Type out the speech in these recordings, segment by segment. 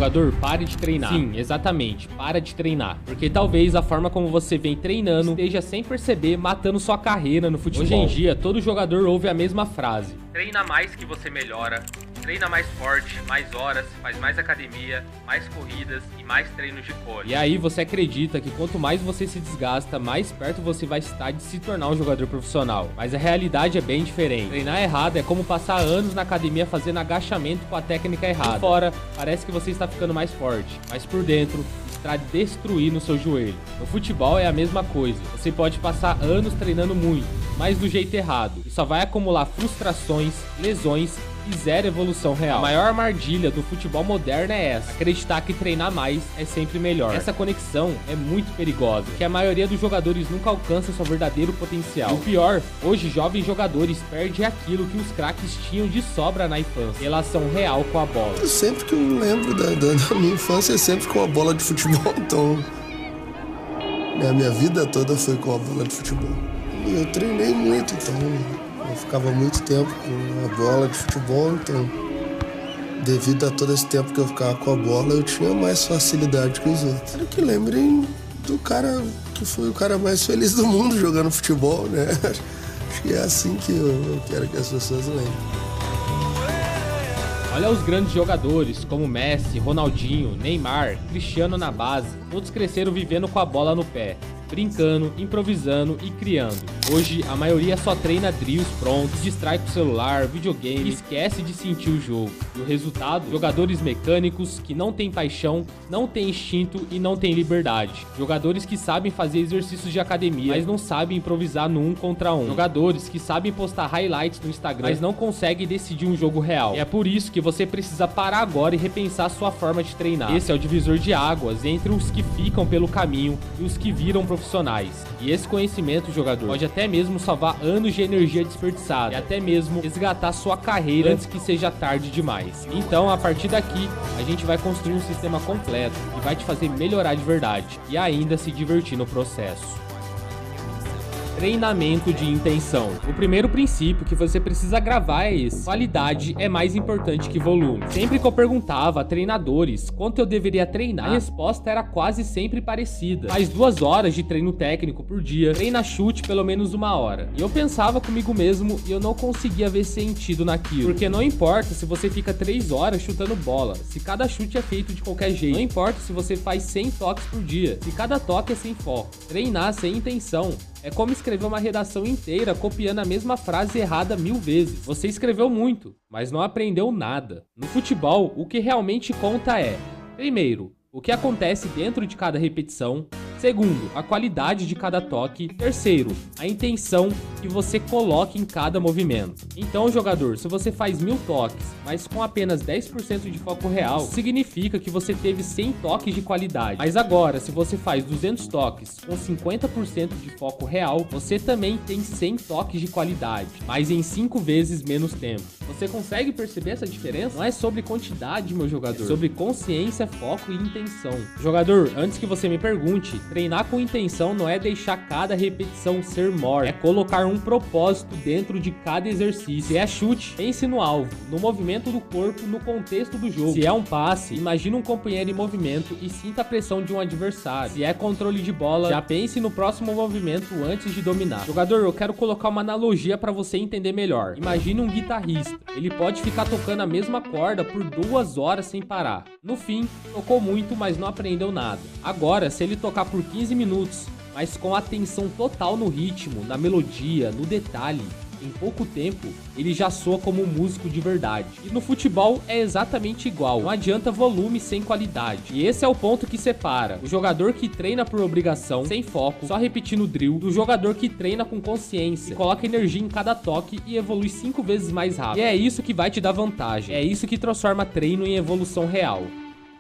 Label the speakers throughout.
Speaker 1: Jogador, pare de treinar. Sim, exatamente, para de treinar. Porque talvez a forma como você vem treinando esteja sem perceber matando sua carreira no futebol. Hoje em dia, todo jogador ouve a mesma frase: treina mais que você melhora. Treina mais forte, mais horas, faz mais academia, mais corridas e mais treinos de core. E aí você acredita que quanto mais você se desgasta, mais perto você vai estar de se tornar um jogador profissional. Mas a realidade é bem diferente. Treinar errado é como passar anos na academia fazendo agachamento com a técnica errada. Por fora, parece que você está ficando mais forte, mas por dentro está destruindo seu joelho. No futebol é a mesma coisa. Você pode passar anos treinando muito, mas do jeito errado, e só vai acumular frustrações, lesões e zero evolução real. A maior armadilha do futebol moderno é essa: acreditar que treinar mais é sempre melhor. Essa conexão é muito perigosa, porque a maioria dos jogadores nunca alcança seu verdadeiro potencial. E o pior, hoje jovens jogadores perdem aquilo que os craques tinham de sobra na infância: relação real com a bola.
Speaker 2: Sempre que eu lembro da minha infância é sempre com a bola de futebol, então a minha vida toda foi com a bola de futebol. Eu treinei muito, então eu ficava muito tempo com a bola de futebol, então devido a todo esse tempo que eu ficava com a bola, eu tinha mais facilidade que os outros. Quero que lembrem do cara que foi o cara mais feliz do mundo jogando futebol, né? Acho que é assim que eu quero que as pessoas lembrem.
Speaker 1: Olha os grandes jogadores como Messi, Ronaldinho, Neymar, Cristiano na base. Todos cresceram vivendo com a bola no pé, brincando, improvisando e criando. Hoje, a maioria só treina drills prontos, distrai com o celular, videogame, e esquece de sentir o jogo. E o resultado? Jogadores mecânicos que não têm paixão, não têm instinto e não têm liberdade. Jogadores que sabem fazer exercícios de academia, mas não sabem improvisar no 1 contra 1. Jogadores que sabem postar highlights no Instagram, mas não conseguem decidir um jogo real. E é por isso que você precisa parar agora e repensar sua forma de treinar. Esse é o divisor de águas entre os que ficam pelo caminho e os que viram profissionais. E esse conhecimento, jogador, pode até mesmo salvar anos de energia desperdiçada e até mesmo resgatar sua carreira antes que seja tarde demais. Então, a partir daqui, a gente vai construir um sistema completo que vai te fazer melhorar de verdade e ainda se divertir no processo. Treinamento de intenção. O primeiro princípio que você precisa gravar é esse: qualidade é mais importante que volume. Sempre que eu perguntava a treinadores quanto eu deveria treinar, a resposta era quase sempre parecida: faz 2 horas de treino técnico por dia, treina chute pelo menos 1 hora. E eu pensava comigo mesmo e eu não conseguia ver sentido naquilo, porque não importa se você fica 3 horas chutando bola, se cada chute é feito de qualquer jeito. Não importa se você faz 100 toques por dia, se cada toque é sem foco. Treinar sem intenção é como escrever uma redação inteira copiando a mesma frase errada 1000 vezes. Você escreveu muito, mas não aprendeu nada. No futebol, o que realmente conta é: primeiro, o que acontece dentro de cada repetição. Segundo, a qualidade de cada toque. Terceiro, a intenção que você coloca em cada movimento. Então, jogador, se você faz 1000 toques, mas com apenas 10% de foco real, significa que você teve 100 toques de qualidade. Mas agora, se você faz 200 toques com 50% de foco real, você também tem 100 toques de qualidade, mas em 5 vezes menos tempo. Você consegue perceber essa diferença? Não é sobre quantidade, meu jogador, é sobre consciência, foco e intenção. Jogador, antes que você me pergunte, treinar com intenção não é deixar cada repetição ser morta, é colocar um propósito dentro de cada exercício. Se é chute, pense no alvo, no movimento do corpo, no contexto do jogo. Se é um passe, imagine um companheiro em movimento e sinta a pressão de um adversário. Se é controle de bola, já pense no próximo movimento antes de dominar. Jogador, eu quero colocar uma analogia para você entender melhor. Imagine um guitarrista. Ele pode ficar tocando a mesma corda por 2 horas sem parar. No fim, tocou muito, mas não aprendeu nada. Agora, se ele tocar por 15 minutos, mas com atenção total no ritmo, na melodia, no detalhe, em pouco tempo, ele já soa como um músico de verdade. E no futebol é exatamente igual. Não adianta volume sem qualidade. E esse é o ponto que separa o jogador que treina por obrigação, sem foco, só repetindo drill, do jogador que treina com consciência, coloca energia em cada toque e evolui 5 vezes mais rápido. E é isso que vai te dar vantagem. É isso que transforma treino em evolução real.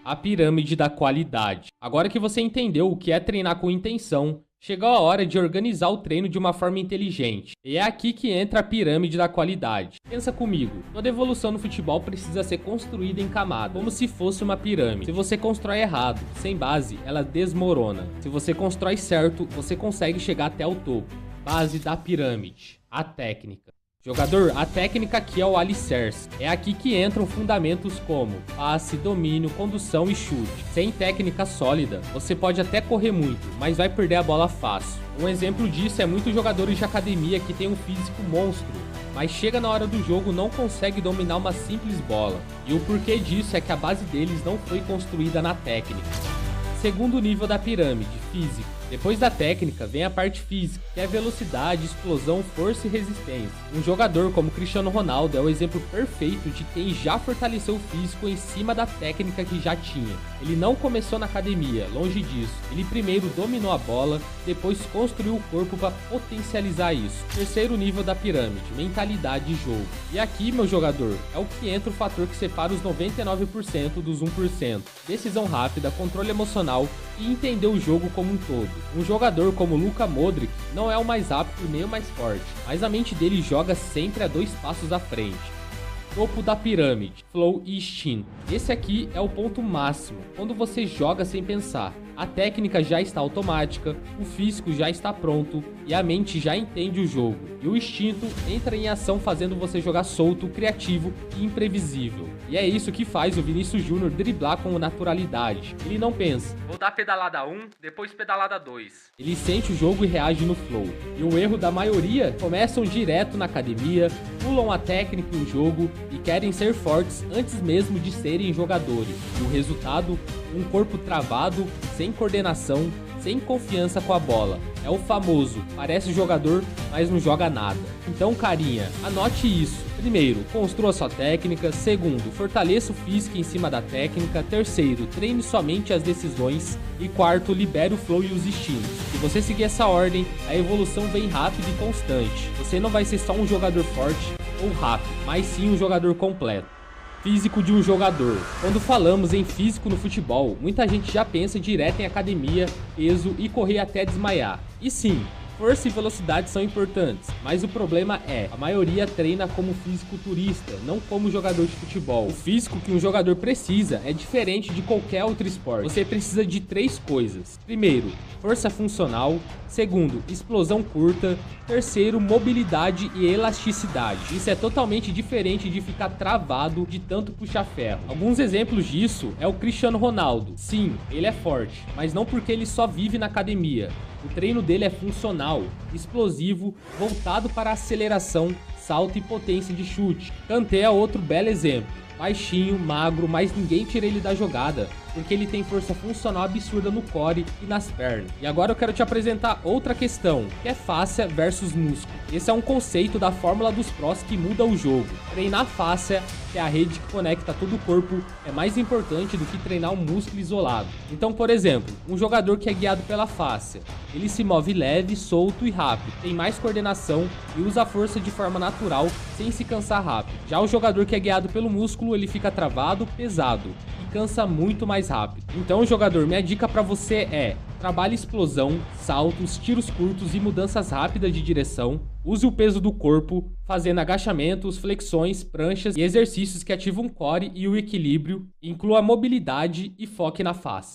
Speaker 1: A pirâmide da qualidade. Agora que você entendeu o que é treinar com intenção, chegou a hora de organizar o treino de uma forma inteligente. E é aqui que entra a pirâmide da qualidade. Pensa comigo, toda evolução no futebol precisa ser construída em camadas, como se fosse uma pirâmide. Se você constrói errado, sem base, ela desmorona. Se você constrói certo, você consegue chegar até o topo. Base da pirâmide, a técnica. Jogador, a técnica aqui é o alicerce. É aqui que entram fundamentos como passe, domínio, condução e chute. Sem técnica sólida, você pode até correr muito, mas vai perder a bola fácil. Um exemplo disso é muitos jogadores de academia que têm um físico monstro, mas chega na hora do jogo não consegue dominar uma simples bola. E o porquê disso é que a base deles não foi construída na técnica. Segundo nível da pirâmide, físico. Depois da técnica vem a parte física, que é velocidade, explosão, força e resistência. Um jogador como Cristiano Ronaldo é o exemplo perfeito de quem já fortaleceu o físico em cima da técnica que já tinha. Ele não começou na academia, longe disso. Ele primeiro dominou a bola, depois construiu o corpo para potencializar isso. Terceiro nível da pirâmide, mentalidade e jogo. E aqui, meu jogador, é o que entra o fator que separa os 99% dos 1%. Decisão rápida, controle emocional e entender o jogo como um todo. Um jogador como Luka Modric não é o mais rápido nem o mais forte, mas a mente dele joga sempre a 2 passos à frente. Topo da pirâmide, flow e instinto. Esse aqui é o ponto máximo, quando você joga sem pensar. A técnica já está automática, o físico já está pronto e a mente já entende o jogo. E o instinto entra em ação fazendo você jogar solto, criativo e imprevisível. E é isso que faz o Vinícius Júnior driblar com naturalidade. Ele não pensa, vou dar pedalada 1, depois pedalada 2. Ele sente o jogo e reage no flow. E o erro da maioria, começam direto na academia, pulam a técnica e o jogo e querem ser fortes antes mesmo de serem jogadores. E o resultado, um corpo travado, sem coordenação, sem confiança com a bola. É o famoso, parece jogador, mas não joga nada. Então, carinha, anote isso. Primeiro, construa sua técnica. Segundo, fortaleça o físico em cima da técnica. Terceiro, treine somente as decisões. E quarto, libere o flow e os instintos. Se você seguir essa ordem, a evolução vem rápida e constante. Você não vai ser só um jogador forte ou rápido, mas sim um jogador completo. Físico de um jogador. Quando falamos em físico no futebol, muita gente já pensa direto em academia, peso e correr até desmaiar. E sim, força e velocidade são importantes, mas o problema é, a maioria treina como fisiculturista, não como jogador de futebol. O físico que um jogador precisa é diferente de qualquer outro esporte. Você precisa de 3 coisas. Primeiro, força funcional. Segundo, explosão curta. Terceiro, mobilidade e elasticidade. Isso é totalmente diferente de ficar travado de tanto puxar ferro. Alguns exemplos disso é o Cristiano Ronaldo. Sim, ele é forte, mas não porque ele só vive na academia. O treino dele é funcional, explosivo, voltado para aceleração, salto e potência de chute. Kanté é outro belo exemplo. Baixinho, magro, mas ninguém tira ele da jogada, porque ele tem força funcional absurda no core e nas pernas. E agora eu quero te apresentar outra questão, que é fáscia versus músculo. Esse é um conceito da fórmula dos prós que muda o jogo. Treinar fáscia, que é a rede que conecta todo o corpo, é mais importante do que treinar um músculo isolado. Então, por exemplo, um jogador que é guiado pela fáscia, ele se move leve, solto e rápido, tem mais coordenação e usa a força de forma natural, sem se cansar rápido. Já o jogador que é guiado pelo músculo, ele fica travado, pesado e cansa muito mais rápido. Então, jogador, minha dica pra você é: trabalhe explosão, saltos, tiros curtos e mudanças rápidas de direção. Use o peso do corpo, fazendo agachamentos, flexões, pranchas e exercícios que ativam o core e o equilíbrio. Inclua a mobilidade e foque na face.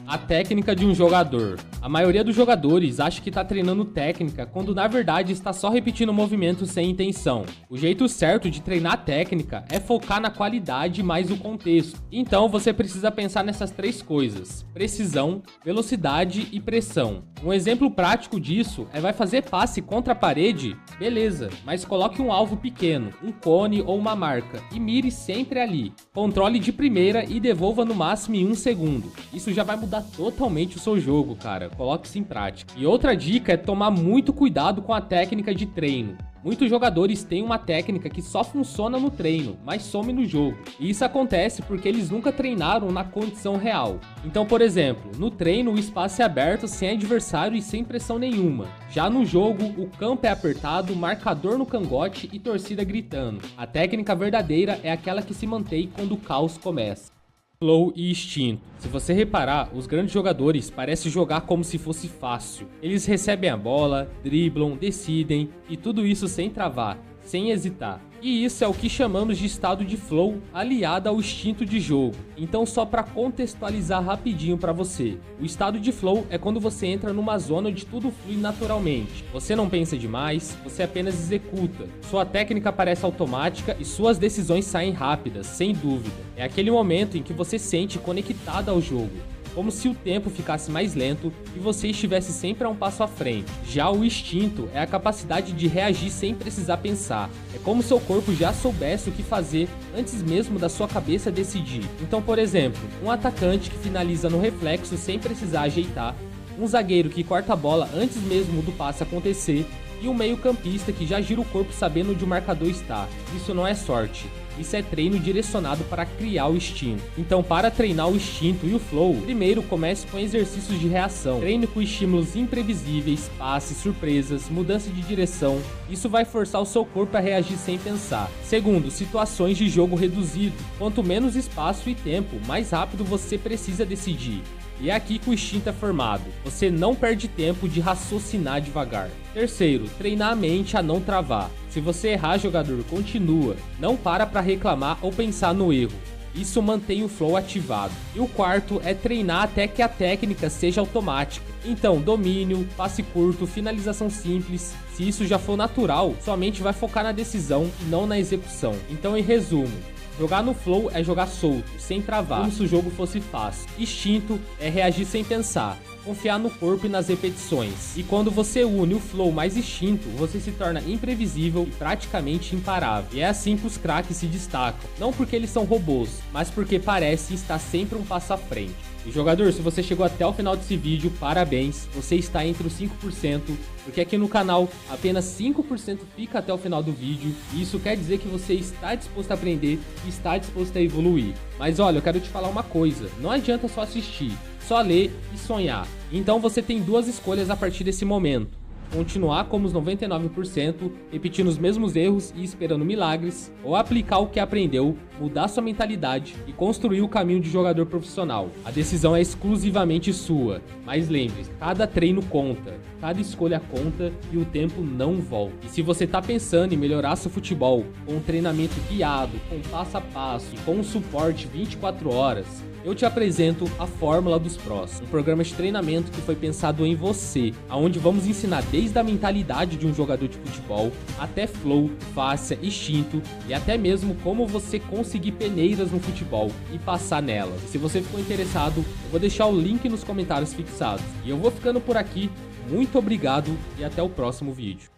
Speaker 1: A técnica de um jogador. A maioria dos jogadores acha que está treinando técnica, quando na verdade está só repetindo movimentos sem intenção. O jeito certo de treinar técnica é focar na qualidade mais o contexto. Então você precisa pensar nessas 3 coisas: precisão, velocidade e pressão. Um exemplo prático disso é: vai fazer passe contra a parede? Beleza, mas coloque um alvo pequeno, um cone ou uma marca, e mire sempre ali. Controle de primeira e devolva no máximo em 1 segundo. Isso já vai mudar totalmente o seu jogo, cara. Coloque isso em prática. E outra dica é tomar muito cuidado com a técnica de treino. Muitos jogadores têm uma técnica que só funciona no treino, mas some no jogo. E isso acontece porque eles nunca treinaram na condição real. Então, por exemplo, no treino o espaço é aberto sem adversário e sem pressão nenhuma. Já no jogo, o campo é apertado, marcador no cangote e torcida gritando. A técnica verdadeira é aquela que se mantém quando o caos começa. Flow e instinto. Se você reparar, os grandes jogadores parecem jogar como se fosse fácil. Eles recebem a bola, driblam, decidem e tudo isso sem travar, sem hesitar. E isso é o que chamamos de estado de flow aliado ao instinto de jogo. Então só para contextualizar rapidinho para você, o estado de flow é quando você entra numa zona onde tudo flui naturalmente. Você não pensa demais, você apenas executa. Sua técnica parece automática e suas decisões saem rápidas, sem dúvida. É aquele momento em que você se sente conectado ao jogo, como se o tempo ficasse mais lento e você estivesse sempre a um passo à frente. Já o instinto é a capacidade de reagir sem precisar pensar. É como se seu corpo já soubesse o que fazer antes mesmo da sua cabeça decidir. Então, por exemplo, um atacante que finaliza no reflexo sem precisar ajeitar, um zagueiro que corta a bola antes mesmo do passe acontecer e um meio-campista que já gira o corpo sabendo onde o marcador está. Isso não é sorte. Isso é treino direcionado para criar o instinto. Então, para treinar o instinto e o flow, primeiro comece com exercícios de reação. Treine com estímulos imprevisíveis, passes, surpresas, mudança de direção. Isso vai forçar o seu corpo a reagir sem pensar. Segundo, situações de jogo reduzido. Quanto menos espaço e tempo, mais rápido você precisa decidir. E é aqui que o instinto é formado. Você não perde tempo de raciocinar devagar. Terceiro, treinar a mente a não travar. Se você errar, jogador, continua. Não para reclamar ou pensar no erro. Isso mantém o flow ativado. E o quarto é treinar até que a técnica seja automática. Então, domínio, passe curto, finalização simples. Se isso já for natural, sua mente vai focar na decisão e não na execução. Então, em resumo, jogar no flow é jogar solto, sem travar, como se o jogo fosse fácil. Instinto é reagir sem pensar, confiar no corpo e nas repetições. E quando você une o flow mais instinto, você se torna imprevisível e praticamente imparável. E é assim que os craques se destacam, não porque eles são robôs, mas porque parecem estar sempre um passo à frente. E jogador, se você chegou até o final desse vídeo, parabéns, você está entre os 5%, porque aqui no canal apenas 5% fica até o final do vídeo, e isso quer dizer que você está disposto a aprender e está disposto a evoluir. Mas olha, eu quero te falar uma coisa, não adianta só assistir, só ler e sonhar. Então você tem duas escolhas a partir desse momento. Continuar como os 99%, repetindo os mesmos erros e esperando milagres, ou aplicar o que aprendeu, mudar sua mentalidade e construir o caminho de jogador profissional. A decisão é exclusivamente sua, mas lembre-se, cada treino conta, cada escolha conta e o tempo não volta. E se você está pensando em melhorar seu futebol com um treinamento guiado, com passo a passo e com um suporte 24 horas, eu te apresento a Fórmula dos Prós, um programa de treinamento que foi pensado em você, onde vamos ensinar desde a mentalidade de um jogador de futebol, até flow, fáscia, instinto e até mesmo como você conseguir peneiras no futebol e passar nelas. E se você ficou interessado, eu vou deixar o link nos comentários fixados. E eu vou ficando por aqui, muito obrigado e até o próximo vídeo.